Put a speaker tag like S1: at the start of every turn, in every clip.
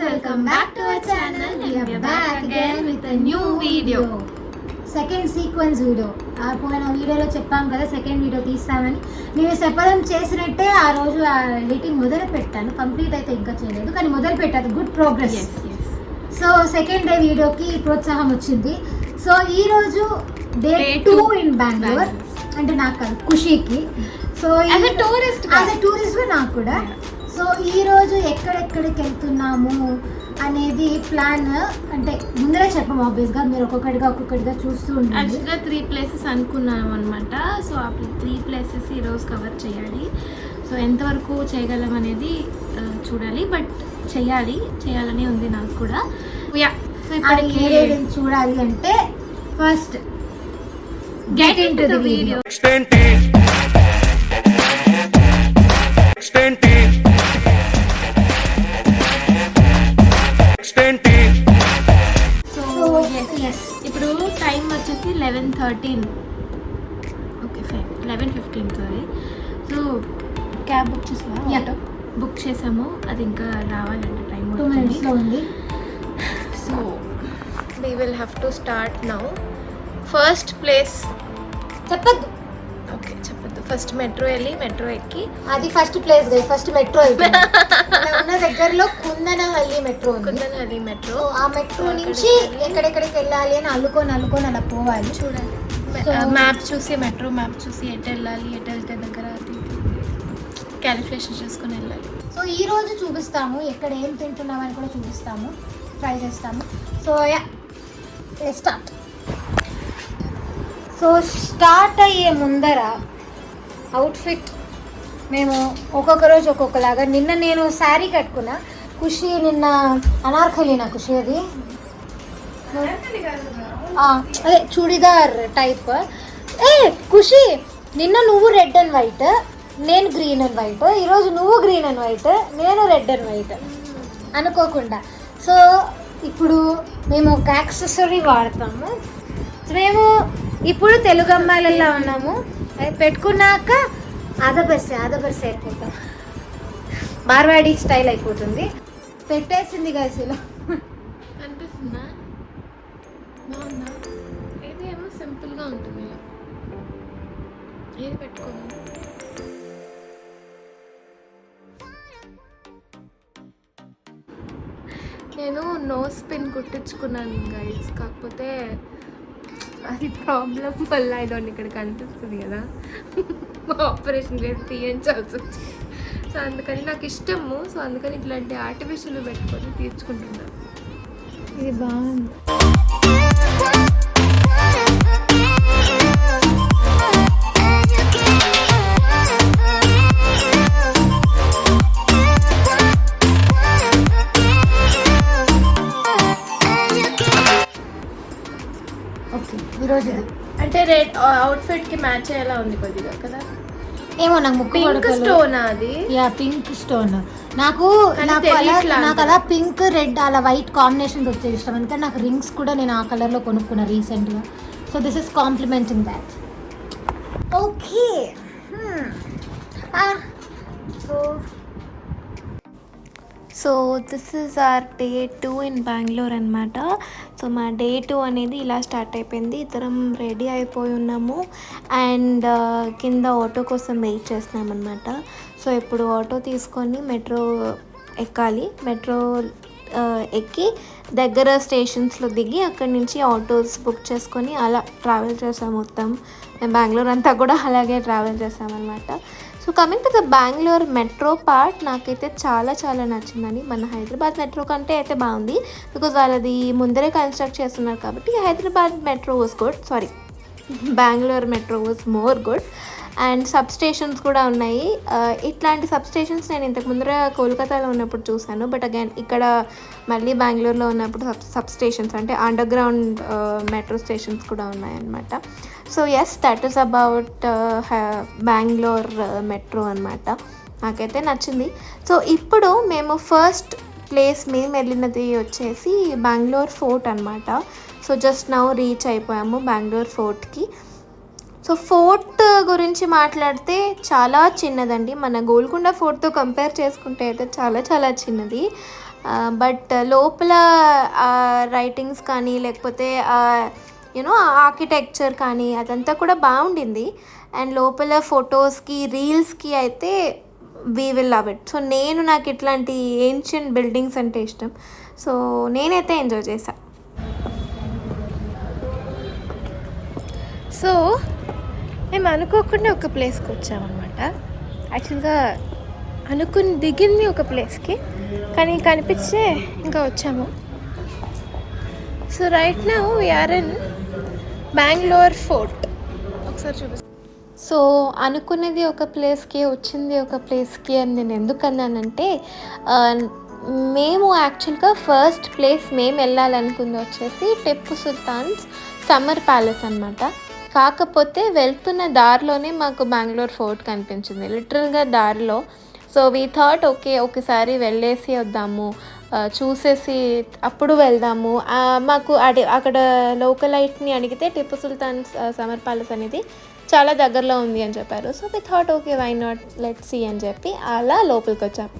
S1: welcome back to our channel. We are back again with a new video.
S2: Second sequence video. ఆ పోయిన వీడియోలో చెప్పాం కదా second video తీస్తామని. నేను చెప్పడం చేసినట్టే ఆ రోజు ఆ ఎడిటింగ్ మొదలు పెట్టాను. కంప్లీట్ అయితే ఇంకా చేయలేదు, కానీ మొదలు పెట్టాను. Good progress. So second day వీడియోకి ప్రోత్సాహం వచ్చింది. సో ఈరోజు డే 2 ఇన్ బెంగళూరు. అంటే నాకు కాదు, ఖుషీకి. సో
S1: యాజ్ ఎ
S2: టూరిస్ట్ నాకు కూడా. సో ఈరోజు ఎక్కడెక్కడికి వెళ్తున్నాము అనేది ప్లాన్ అంటే ముందరే చెప్పాము. ఆబ్వియస్గా మీరు ఒక్కొక్కటిగా చూస్తూ ఉంటారు.
S1: యాక్చువల్గా 3 ప్లేసెస్ అనుకున్నాము అనమాట. సో ఆ 3 ప్లేసెస్ ఈరోజు కవర్ చేయాలి. సో ఎంతవరకు చేయగలం అనేది చూడాలి, బట్ చేయాలని ఉంది నాకు కూడా. సో
S2: ఇప్పటికి చూడాలి అంటే first get in to the video.
S1: ఇప్పుడు టైం వచ్చేసి 11:13. Okay fine, 11:15 sorry. So cab book చేసాము, ఆటో బుక్ చేసాము. అది ఇంకా రావాలంటే టైం
S2: 2 minutesలో ఉంది.
S1: So we will have to start now. First place
S2: చెప్పద్దు.
S1: ఓకే చెప్పద్దు. ఫస్ట్ మెట్రో వెళ్ళి మెట్రో ఎక్కి,
S2: అది ఫస్ట్ ప్లేస్ కదా, ఫస్ట్ మెట్రో ఉన్న దగ్గరలో కుందనహల్లి మెట్రో.
S1: మెట్రో,
S2: ఆ మెట్రో నుంచి ఎక్కడెక్కడికి వెళ్ళాలి అని అల్లుకొని అలా పోవాలి.
S1: చూడండి, మ్యాప్ చూసి మెట్రో మ్యాప్ చూసి ఎటు వెళ్ళాలి, ఎటు వెళ్తే దగ్గర క్యాలిక్యులేషన్ చేసుకుని వెళ్ళాలి.
S2: సో ఈ రోజు చూపిస్తాము ఎక్కడ ఏం తింటున్నామని కూడా చూపిస్తాము, ట్రై చేస్తాము. So start. సో స్టార్ట్ అయ్యే ముందర అవుట్ఫిట్ మేము ఒక్కొక్క రోజు ఒక్కొక్కలాగా. నిన్న నేను శారీ కట్టుకున్నా, ఖుషి నిన్న అనార్కలి. నా ఖుషి అది అదే చూడిదార్ టైప్. ఖుషి నిన్న నువ్వు రెడ్ అండ్ వైట్, నేను గ్రీన్ అండ్ వైట్. ఈరోజు నువ్వు గ్రీన్ అండ్ వైట్, నేను రెడ్ అండ్ వైట్ అనుకోకుండా. సో ఇప్పుడు మేము ఒక యాక్సెసరీ వాడతాము. మేము ఇప్పుడు తెలుగు అమ్మాయిలలో ఉన్నాము. అది పెట్టుకున్నాక ఆదబర్సే అయిపోతాం, మార్వాడి స్టైల్ అయిపోతుంది. పెట్టేసింది కదా ఇలా
S1: అనిపిస్తుందా? బాగుందా? ఇది ఏమో సింపుల్గా ఉంటుంది. ఏది పెట్టుకోము. నేను నోస్ పిన్ కుట్టించుకున్నాను గైస్, కాకపోతే అది ప్రాబ్లం వల్ల ఇదొని ఇక్కడ కనిపిస్తుంది కదా, ఆపరేషన్ చేసి తీయించాల్సి వచ్చింది. సో అందుకని నాకు ఇష్టము. సో అందుకని ఇట్లాంటి ఆర్టిఫిషియల్ పెట్టుకొని తీర్చుకుంటున్నాను.
S2: ఇది బాగుంది. ఈరోజు
S1: అంటే రెడ్ అవుట్ఫిట్ కి మ్యాచ్ అయ్యేలా ఉంది కొద్దిగా కదా.
S2: ఏమో నాకు ముక్కు
S1: పింక్ స్టోన్, అది
S2: పింక్ స్టోన్. నాకు అలా పింక్ రెడ్ అలా వైట్ కాంబినేషన్ వచ్చే ఇష్టం. అందుకని నాకు రింగ్స్ కూడా నేను ఆ కలర్లో కొనుక్కున్నా రీసెంట్గా. So this is complimenting that. Okay.
S1: So this is our day 2 in Bengaluru అనమాట. సో మా డే 2 అనేది ఇలా స్టార్ట్ అయిపోయింది. ఇద్దరం రెడీ అయిపోయి ఉన్నాము అండ్ కింద ఆటో కోసం వెయిట్ చేస్తున్నాం అనమాట. సో ఇప్పుడు ఆటో తీసుకొని మెట్రో ఎక్కాలి. మెట్రో ఎక్కి దగ్గర స్టేషన్స్లో దిగి అక్కడి నుంచి ఆటోస్ బుక్ చేసుకొని అలా ట్రావెల్ చేసాం మొత్తం. మేము బెంగళూరు అంతా కూడా అలాగే ట్రావెల్ చేసామన్నమాట. So coming to the Bengaluru metro part, నాకైతే చాలా నచ్చిందని. మన హైదరాబాద్ మెట్రో కంటే అయితే బాగుంది, బికాజ్ వాళ్ళది ముందరే కన్స్ట్రక్ట్ చేస్తున్నారు కాబట్టి. Hyderabad metro was good, Bengaluru metro was more good. And sub stations కూడా ఉన్నాయి. ఇట్లాంటి సబ్ స్టేషన్స్ నేను ఇంతకు ముందర కోల్కతాలో ఉన్నప్పుడు చూశాను, బట్ అగైన్ ఇక్కడ మళ్ళీ బెంగళూరులో ఉన్నప్పుడు సబ్ స్టేషన్స్ అంటే అండర్ గ్రౌండ్ మెట్రో స్టేషన్స్ కూడా ఉన్నాయన్నమాట. So yes, that is about Bengaluru metro అనమాట. నాకైతే నచ్చింది. సో ఇప్పుడు మేము ఫస్ట్ ప్లేస్ మేము వెళ్ళినది వచ్చేసి బెంగళూరు ఫోర్ట్ అనమాట. సో జస్ట్ నౌ రీచ్ అయిపోయాము బెంగళూరు ఫోర్ట్కి. సో ఫోర్ట్ గురించి మాట్లాడితే చాలా చిన్నదండి. మన గోల్కొండ ఫోర్ట్తో కంపేర్ చేసుకుంటే అయితే చాలా చిన్నది. బట్ లోపల రైటింగ్స్ కానీ లేకపోతే యూనో ఆర్కిటెక్చర్ కానీ అదంతా కూడా బాగుండింది. అండ్ లోపల ఫొటోస్కి రీల్స్కి అయితే we will love it. So నాకు ఇట్లాంటి ఏన్షియంట్ బిల్డింగ్స్ అంటే ఇష్టం. సో నేనైతే ఎంజాయ్ చేశా. సో మేము అనుకోకుండా ఒక ప్లేస్కి వచ్చామన్నమాట. యాక్చువల్గా అనుకుని దిగింది ఒక ప్లేస్కి, కానీ కనిపించే ఇంకా వచ్చాము. So right now we are in Bengaluru fort. ఒకసారి చూపిస్తాను. సో అనుకున్నది ఒక ప్లేస్కి, వచ్చింది ఒక ప్లేస్కి అని నేను ఎందుకు అన్నానంటే, మేము యాక్చువల్గా ఫస్ట్ ప్లేస్ మేము వెళ్ళాలనుకుంది వచ్చేసి టిప్పు సుల్తాన్స్ సమ్మర్ ప్యాలెస్ అనమాట. కాకపోతే వెళ్తున్న దారిలోనే మాకు బెంగళూరు ఫోర్ట్ కనిపించింది, లిటరల్గా దారిలో. సో వీ థాట్ ఒకసారి వెళ్ళేసి వద్దాము, చూసేసి అప్పుడు వెళ్దాము. మాకు అక్కడ లోకలైట్ని అడిగితే టిప్పు సుల్తాన్స్ సమ్మర్ ప్యాలెస్ అనేది చాలా దగ్గరలో ఉంది అని చెప్పారు. So we thought why not, let's see అని చెప్పి అలా లోపలికి వచ్చాము.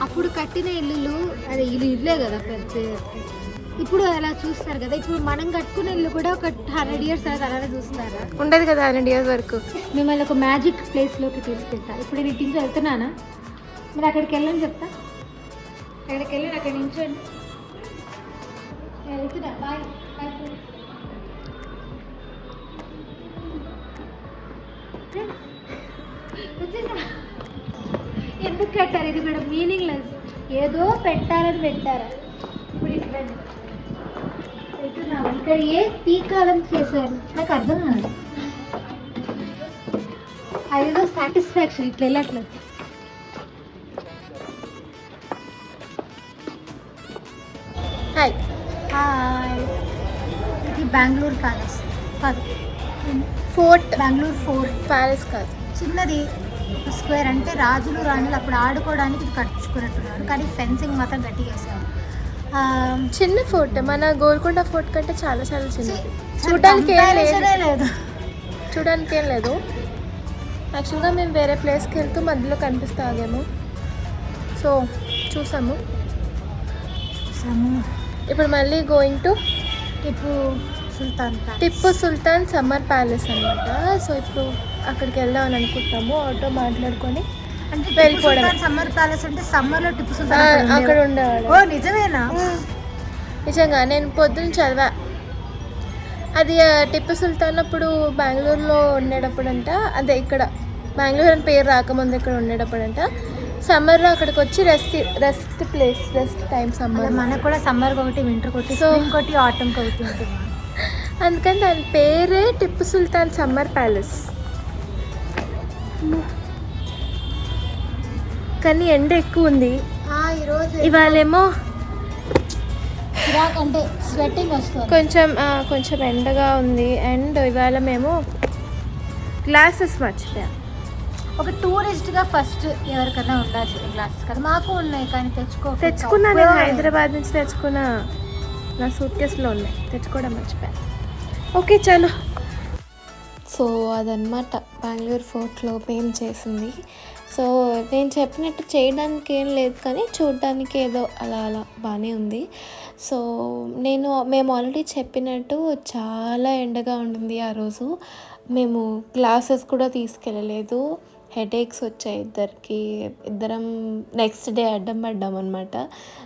S2: అప్పుడు కట్టిన ఇల్లులు అదే ఇల్లే కదా పెద్ద, ఇప్పుడు అలా చూస్తారు కదా. ఇప్పుడు మనం కట్టుకునే ఇల్లు కూడా ఒక 100 years తర్వాత అలానే చూస్తారా?
S1: ఉండదు కదా 100 years వరకు.
S2: మిమ్మల్ని ఒక మ్యాజిక్ ప్లేస్లోకి తీసుకెళ్తా. ఇప్పుడు నేను ఇంటి నుంచి వెళ్తున్నానా, మీరు అక్కడికి వెళ్ళని చెప్తా. అక్కడికి వెళ్ళి అక్కడ నించోండి, వెళ్తున్నా. Bye bye. ఎందుకు కట్టారు? ఇది కూడా మీనింగ్ లెస్. ఏదో పెట్టాలని పెట్టారా? ఇప్పుడు ఇట్లా వెళ్తున్నాము. ఇక్కడ ఏ పీకాలని చేశారు నాకు అర్థం కాదు. అదేదో సాటిస్ఫాక్షన్ ఇట్లా వెళ్ళట్లేదు.
S1: Hi
S2: hi. ఇది బెంగళూరు ప్యాలెస్ కాదు,
S1: ఫోర్ట్.
S2: బెంగళూరు ఫోర్ట్
S1: ప్యాలెస్ కాదు,
S2: చిన్నది స్క్వేర్. అంటే రాజులు రాణులు అప్పుడు ఆడుకోవడానికి ఇది కట్టుకున్నట్టున్నారు, కానీ ఫెన్సింగ్ మాత్రం గట్టిగా వేసారు.
S1: చిన్న ఫోర్ట్, మన గోల్కొండ ఫోర్ట్ కంటే చాలా చాలా చిన్నది. చూడడానికి ఏం లేదు. యాక్చువల్గా మేము వేరే ప్లేస్కి వెళ్తూ మధ్యలో కనిపిస్తాగేమో, సో చూసాము. ఇప్పుడు మళ్ళీ going to Tipu Sultan summer palace అనమాట. సో ఇప్పుడు అక్కడికి వెళ్దామని అనుకుంటాము, ఆటో మాట్లాడుకొని
S2: అంటే వెళ్ళిపోవడం. సమ్మర్ ప్యాలెస్ అంటే సమ్మర్లో టిప్పు సుల్తాన్
S1: అక్కడ ఉండేవాడు.
S2: ఓ నిజమేనా?
S1: నిజంగా నేను పొద్దున్న చదివా. అది టిప్పు సుల్తాన్ అప్పుడు బెంగళూరులో ఉండేటప్పుడంట, అదే ఇక్కడ బెంగళూరు అని పేరు రాకముందు ఇక్కడ ఉండేటప్పుడంట, సమ్మర్లో అక్కడికి వచ్చి rest place, rest time summer.
S2: మనకు కూడా సమ్మర్కి ఒకటి, వింటర్కి ఒకటి, ఇంకోటి ఆటంకి ఒకటి ఉంటుంది.
S1: అందుకని దాని పేరే టిప్పు సుల్తాన్ సమ్మర్ ప్యాలెస్. కానీ ఎండ ఎక్కువ ఉంది
S2: ఈరోజు.
S1: ఇవాళేమో
S2: అంటే స్వెట్టింగ్ వస్తుంది,
S1: కొంచెం ఎండగా ఉంది. అండ్ ఇవాళ మేము గ్లాసెస్ మర్చిపోయాం.
S2: ఒక టూరిస్ట్గా ఫస్ట్ ఎవరికైనా ఉండాల్సిన గ్లాసెస్ కదా. మాకు ఉన్నాయి కానీ
S1: తెచ్చుకున్నా. నేను హైదరాబాద్ నుంచి తెచ్చుకున్నా, నా సూట్ కేసులో ఉన్నాయి, తెచ్చుకోవడం మర్చిపోయా. ఓకే చలో. సో అదనమాట బెంగళూరు ఫోర్ట్లో మేము చేసింది. సో నేను చెప్పినట్టు చేయడానికి ఏం లేదు, కానీ చూడడానికి ఏదో అలా బాగానే ఉంది. సో మేము ఆల్రెడీ చెప్పినట్టు చాలా ఎండగా ఉండింది ఆ రోజు. మేము గ్లాసెస్ కూడా తీసుకెళ్ళలేదు, హెడేక్స్ వచ్చాయి ఇద్దరం నెక్స్ట్ డే అడ్డం పడ్డాం అనమాట.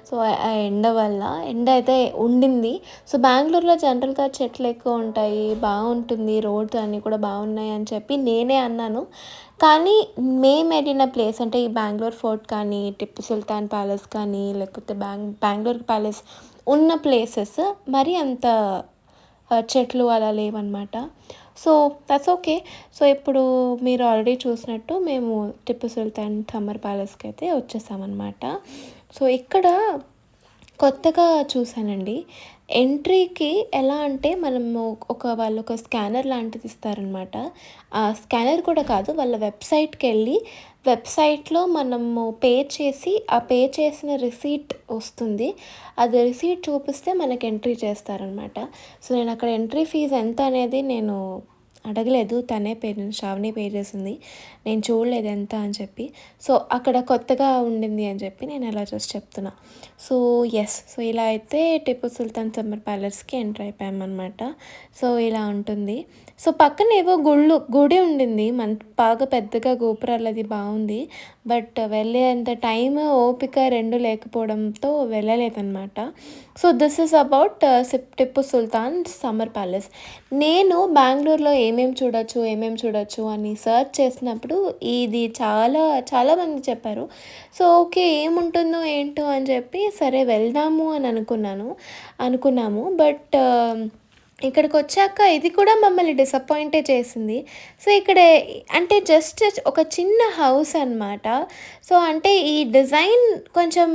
S1: సో ఆ ఎండ వల్ల ఎండ అయితే ఉండింది. సో బెంగళూరులో జనరల్గా చెట్లు ఎక్కువ ఉంటాయి, బాగుంటుంది, రోడ్స్ అన్నీ కూడా బాగున్నాయి అని చెప్పి నేనే అన్నాను. కానీ మేము వెళ్ళిన ప్లేస్ అంటే ఈ బెంగళూరు ఫోర్ట్ కానీ, టిప్పు సుల్తాన్ ప్యాలెస్ కానీ, లేకపోతే బెంగళూరు ప్యాలెస్ ఉన్న ప్లేసెస్ మరి అంత చెట్లు అలా లేవన్నమాట. So that's okay. సో ఇప్పుడు మీరు ఆల్రెడీ చూసినట్టు మేము టిప్పు సుల్తాన్ సమ్మర్ ప్యాలెస్కి అయితే వచ్చేసామన్నమాట. సో ఇక్కడ కొత్తగా చూసానండి, ఎంట్రీకి ఎలా అంటే మనము వాళ్ళు ఒక స్కానర్ లాంటిది ఇస్తారనమాట. ఆ స్కానర్ కూడా కాదు, వాళ్ళ వెబ్సైట్కి వెళ్ళి వెబ్సైట్లో మనము పే చేసి ఆ పే చేసిన రిసీట్ వస్తుంది. అది రిసీట్ చూపిస్తే మనకి ఎంట్రీ చేస్తారనమాట. సో నేను అక్కడ ఎంట్రీ ఫీజు ఎంత అనేది నేను అడగలేదు, తనే శ్రావణి పే చేసింది. నేను చూడలేదు ఎంత అని చెప్పి. సో అక్కడ కొత్తగా ఉండింది అని చెప్పి నేను అలా జస్ట్ చెప్తున్నా. సో సో ఇలా అయితే Tipu Sultan summer ప్యాలెస్కి enter అయిపోయామన్నమాట. So ఇలా ఉంటుంది. సో పక్కన ఏవో గుడి ఉండింది, బాగా పెద్దగా గోపురాలు, అది బాగుంది. బట్ వెళ్ళేంత టైం ఓపిక రెండు లేకపోవడంతో వెళ్ళలేదన్నమాట. So this is about Tippu Sultan summer palace. నేను బెంగళూరులో ఏమేమి చూడొచ్చు అని సర్చ్ చేసినప్పుడు ఇది చాలామంది చెప్పారు. సో ఓకే, ఏముంటుందో ఏంటో అని చెప్పి సరే వెళ్దాము అని అనుకున్నాము. బట్ ఇక్కడికి వచ్చాక ఇది కూడా మమ్మల్ని డిసప్పాయింటే చేసింది. సో ఇక్కడ అంటే జస్ట్ ఒక చిన్న హౌస్ అన్నమాట. సో అంటే ఈ డిజైన్ కొంచెం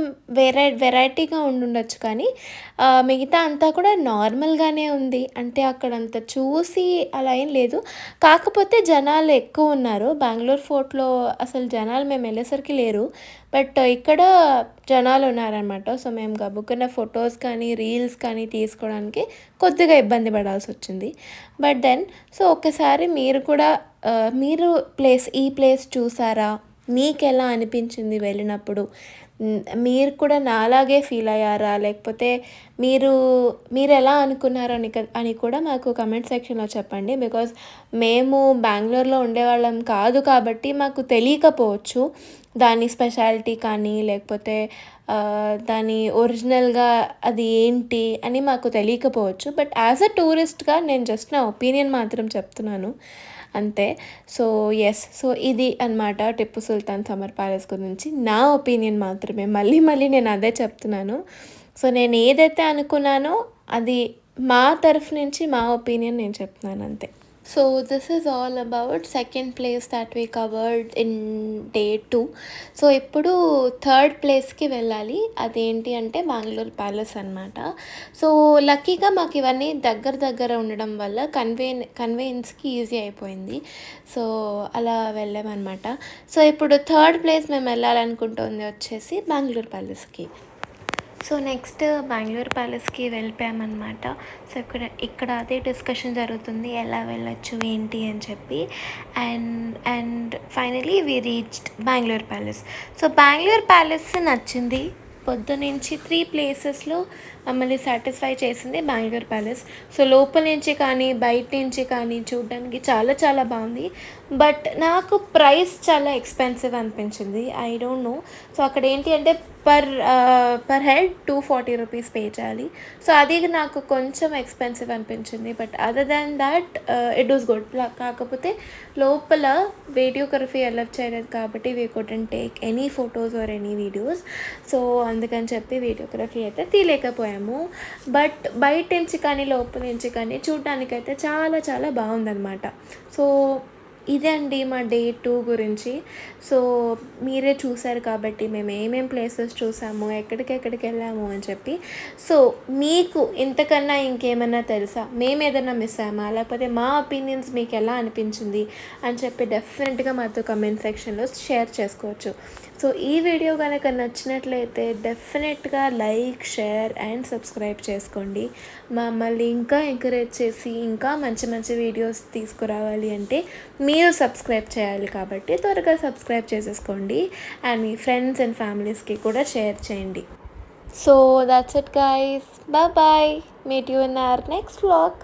S1: వెరైటీగా ఉండుండొచ్చు, కానీ మిగతా అంతా కూడా నార్మల్గానే ఉంది. అంటే అక్కడంత చూసి అలా ఏం లేదు. కాకపోతే జనాలు ఎక్కువ ఉన్నారు. బెంగళూరు ఫోర్ట్లో అసలు జనాలు మేము వెళ్ళేసరికి లేరు, బట్ ఇక్కడ జనాలు ఉన్నారనమాట. సో మేము గబుక్కున్న ఫొటోస్ కానీ రీల్స్ కానీ తీసుకోవడానికి కొద్దిగా ఇబ్బంది పడాల్సి వచ్చింది. బట్ దెన్ సో ఒకసారి మీరు కూడా ఈ ప్లేస్ చూసారా, మీకు ఎలా అనిపించింది వెళ్ళినప్పుడు, మీరు కూడా నాలాగే ఫీల్ అయ్యారా, లేకపోతే మీరు ఎలా అనుకున్నారు అని కూడా మాకు కమెంట్ సెక్షన్లో చెప్పండి. బికాజ్ మేము బెంగళూరులో ఉండేవాళ్ళం కాదు కాబట్టి మాకు తెలియకపోవచ్చు దాని స్పెషాలిటీ కానీ, లేకపోతే దాని ఒరిజినల్గా అది ఏంటి అని మాకు తెలియకపోవచ్చు. బట్ యాజ్ అ టూరిస్ట్గా నేను జస్ట్ నా ఒపీనియన్ మాత్రం చెప్తున్నాను అంతే. సో ఇది అన్నమాట టిప్పు సుల్తాన్ సమ్మర్ ప్యాలెస్ గురించి నా ఒపీనియన్ మాత్రమే. మళ్ళీ నేను అదే చెప్తున్నాను. సో నేను ఏదైతే అనుకున్నానో అది మా తరఫు నుంచి మా ఒపీనియన్ నేను చెప్తున్నాను అంతే. So this is all about second place that we covered in day 2. So ఇప్పుడు థర్డ్ ప్లేస్కి వెళ్ళాలి. అదేంటి అంటే బెంగళూరు ప్యాలెస్ అనమాట. సో లక్కీగా మాకు ఇవన్నీ దగ్గర ఉండడం వల్ల కన్వీనియన్స్కి ఈజీ అయిపోయింది. సో అలా వెళ్ళామన్నమాట. సో ఇప్పుడు థర్డ్ ప్లేస్ మేము వెళ్ళాలనుకుంటుంది వచ్చేసి బెంగళూరు ప్యాలెస్కి. సో నెక్స్ట్ బెంగళూరు ప్యాలెస్కి వెళ్ళిపోయామన్నమాట. సో ఇక్కడ అదే డిస్కషన్ జరుగుతుంది, ఎలా వెళ్ళొచ్చు ఏంటి అని చెప్పి. And finally we reached Bengaluru palace. So Bengaluru palace నచ్చింది. పొద్దునుంచి 3 ప్లేసెస్లో మమ్మల్ని సాటిస్ఫై చేసింది బెంగళూరు ప్యాలెస్. సో లోపల నుంచి కానీ బయట నుంచి కానీ చూడడానికి చాలా బాగుంది. బట్ నాకు ప్రైస్ చాలా ఎక్స్పెన్సివ్ అనిపించింది. I don't know. సో అక్కడ ఏంటి అంటే పర్ హెడ్ 240 రూపీస్ పే చేయాలి. సో అది నాకు కొంచెం ఎక్స్పెన్సివ్ అనిపించింది. But other than that it was good. కాకపోతే లోపల వీడియోగ్రఫీ అలౌ చేయలేదు కాబట్టి we couldn't take any photos or any videos. So అందుకని చెప్పి వీడియోగ్రఫీ అయితే తీయలేకపోయాము. బట్ బయట నుంచి కానీ లోపల నుంచి కానీ చూడడానికైతే చాలా బాగుందన్నమాట. సో ఇదే అండి మా డే 2 గురించి. సో మీరే చూసారు కాబట్టి మేము ఏమేం ప్లేసెస్ చూసాము, ఎక్కడికి వెళ్ళాము అని చెప్పి. సో మీకు ఇంతకన్నా ఇంకేమన్నా తెలుసా, మేము ఏదైనా మిస్ అయ్యామా, లేకపోతే మా ఒపీనియన్స్ మీకు ఎలా అనిపించింది అని చెప్పి డెఫినెట్గా మాతో కమెంట్ సెక్షన్లో షేర్ చేసుకోవచ్చు. సో ఈ వీడియో కనుక నచ్చినట్లయితే డెఫినెట్గా లైక్, షేర్ అండ్ సబ్స్క్రైబ్ చేసుకోండి. మమ్మల్ని ఇంకా ఎంకరేజ్ చేసి ఇంకా మంచి వీడియోస్ తీసుకురావాలి అంటే మీరు సబ్స్క్రైబ్ చేయాలి. కాబట్టి త్వరగా సబ్స్క్రైబ్ చేసేసుకోండి అండ్ మీ ఫ్రెండ్స్ అండ్ ఫ్యామిలీస్కి కూడా షేర్ చేయండి. So that's it guys. Bye. Meet you in our next vlog.